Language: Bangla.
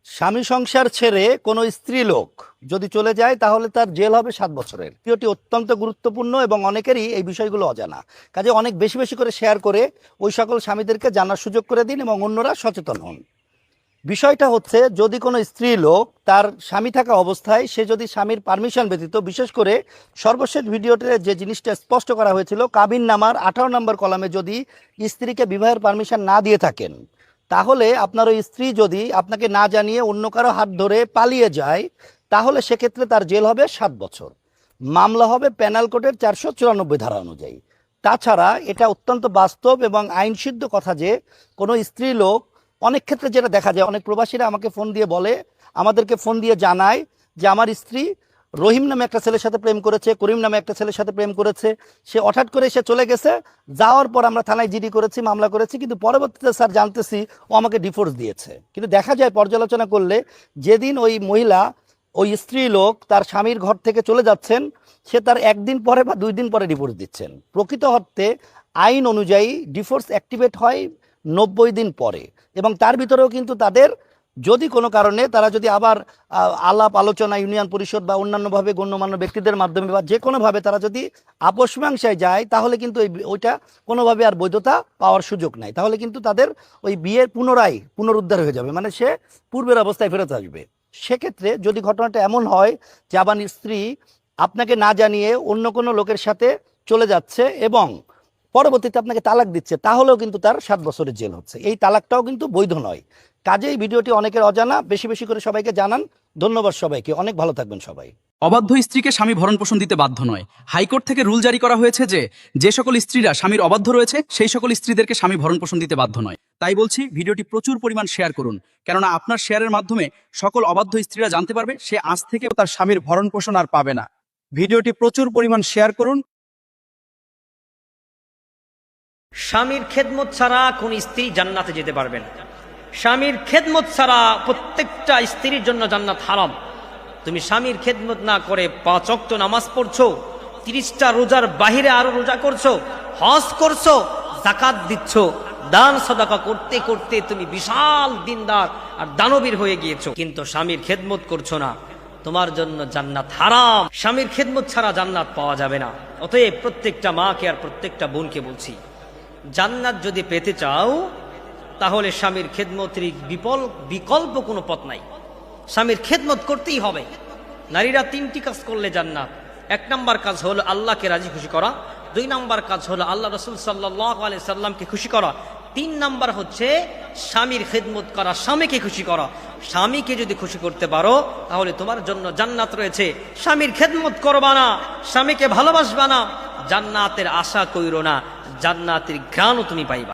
স্বামী সংসার ছেড়ে কোনো স্ত্রী লোক যদি চলে যায় তাহলে তার জেল হবে 7 বছরের। ভিডিওটি অত্যন্ত গুরুত্বপূর্ণ এবং অনেকেরই এই বিষয়গুলো অজানা, কাজে অনেক বেশি বেশি করে শেয়ার করে ওই সকল স্বামীদেরকে জানার সুযোগ করে দিন এবং অন্যরা সচেতন হন। বিষয়টা হচ্ছে, যদি কোনো স্ত্রী লোক তার স্বামী থাকা অবস্থায় সে যদি স্বামীর পারমিশন ব্যতীত, বিশেষ করে সর্বশেষ ভিডিওতে যে জিনিসটা স্পষ্ট করা হয়েছিল, কাবিন নামার 18 নম্বর কলামে যদি স্ত্রীকে বিবাহের পারমিশন না দিয়ে থাকেন, তাহলে আপনার ওই স্ত্রী যদি আপনাকে না জানিয়ে অন্য কারো হাত ধরে পালিয়ে যায়, তাহলে সেক্ষেত্রে তার জেল হবে 7 বছর। মামলা হবে পেনাল কোডের 494 ধারা অনুযায়ী। তাছাড়া এটা অত্যন্ত বাস্তব এবং আইনসিদ্ধ কথা যে কোনো স্ত্রী লোক, অনেক ক্ষেত্রে যেটা দেখা যায়, অনেক প্রবাসীরা আমাকে ফোন দিয়ে বলে, আমাদেরকে ফোন দিয়ে জানায় যে আমার স্ত্রী রহিম নামে একটা ছেলের সাথে প্রেম করেছে, করিম নামে একটা ছেলের সাথে প্রেম করেছে, সে হঠাৎ করে সে চলে গেছে, যাওয়ার পর আমরা থানায় জিডি করেছি, মামলা করেছি, কিন্তু পরবর্তীতে স্যার জানতেছি ও আমাকে ডিভোর্স দিয়েছে। কিন্তু দেখা যায় পর্যালোচনা করলে, যেদিন ওই মহিলা, ওই স্ত্রী লোক তার স্বামীর ঘর থেকে চলে যাচ্ছেন, সে তার 1 দিন পরে বা 2 দিন পরে ডিভোর্স দিচ্ছেন। প্রকৃত অর্থে আইন অনুযায়ী ডিভোর্স অ্যাক্টিভেট হয় 90 দিন পরে, এবং তার ভিতরেও কিন্তু তাদের যদি কোনো কারণে তারা যদি আবার আলাপ আলোচনা ইউনিয়ন পরিষদ বা অন্যান্যভাবে গণ্যমান্য ব্যক্তিদের মাধ্যমে বা যে কোনোভাবে তারা যদি আপোষ মীমাংসায় যায়, তাহলে কিন্তু ওইটা কোনোভাবে আর বৈধতা পাওয়ার সুযোগ নাই। তাহলে কিন্তু তাদের ওই বিয়ের পুনরুদ্ধার হয়ে যাবে, মানে সে পূর্বের অবস্থায় ফেরত আসবে। সেক্ষেত্রে যদি ঘটনাটা এমন হয় যে আবার স্ত্রী আপনাকে না জানিয়ে অন্য কোনো লোকের সাথে চলে যাচ্ছে এবং পরবর্তীতে আপনাকে তালাক দিচ্ছে, তাহলেও কিন্তু তার 7 বছরের জেল হচ্ছে। এই তালাকটাও কিন্তু বৈধ নয়। কাজেই ভিডিওটি অনেকের অজানা, বেশি বেশি করে সবাইকে জানান। ধন্যবাদ সবাইকে, অনেক ভালো থাকবেন সবাই। অবাধ্য স্ত্রীকে স্বামী ভরণ পোষণ দিতে বাধ্য নয়। হাইকোর্ট থেকে রুল জারি করা হয়েছে যে সকল স্ত্রীরা স্বামীর অবাধ্য রয়েছে সেই সকল স্ত্রীদেরকে স্বামী ভরণ পোষণ দিতে বাধ্য নয়। তাই বলছি, ভিডিওটি প্রচুর পরিমাণ শেয়ার করুন, কেননা আপনার শেয়ারের মাধ্যমে সকল অবাধ্য স্ত্রীরা জানতে পারবে সে আজ থেকে তার স্বামীর ভরণ পোষণ আর পাবে না। ভিডিওটি প্রচুর পরিমাণ শেয়ার করুন। স্বামীর খেদমত ছাড়া কোন স্ত্রী জান্নাতে যেতে পারবে না। স্বামীর খেদমত ছাড়া প্রত্যেকটা স্ত্রীর জন্য জান্নাত হারাম। তুমি স্বামীর খেদমত না করে 5 ওয়াক্ত নামাজ পড়ছো, 30টা রোজার বাহিরে আরো রোজা করছো, হজ করছো, যাকাত দিচ্ছ, দান সদাকা করতে করতে তুমি বিশাল দিনদার আর দানবীর হয়ে গিয়েছো, কিন্তু স্বামীর খেদমত করছো না, তোমার জন্য জান্নাত হারাম। স্বামীর খেদমত ছাড়া জান্নাত পাওয়া যাবে না। অতএব প্রত্যেকটা মাকে আর প্রত্যেকটা বোনকে বলছি, জান্নাত যদি পেতে চাও তাহলে স্বামীর খেদমতের বিকল্প কোনো পথ নাই। স্বামীর খেদমত করতেই হবে। নারীরা 3টি কাজ করলে জান্নাত। 1 নম্বর কাজ হলো আল্লাহকে রাজি খুশি করা, 2 নম্বর কাজ হলো আল্লাহ রাসূল সাল্লাল্লাহু আলাইহি সাল্লামকে খুশি করা, 3 নম্বর হচ্ছে স্বামীর খেদমত করা, স্বামীকে খুশি করা। স্বামীকে যদি খুশি করতে পারো তাহলে তোমার জন্য জান্নাত রয়েছে। স্বামীর খেদমত করবা না, স্বামীকে ভালোবাসবা না, জান্নাতের আশা কইরো না, জান্নাতের ঘ্রাণও তুমি পাইবা।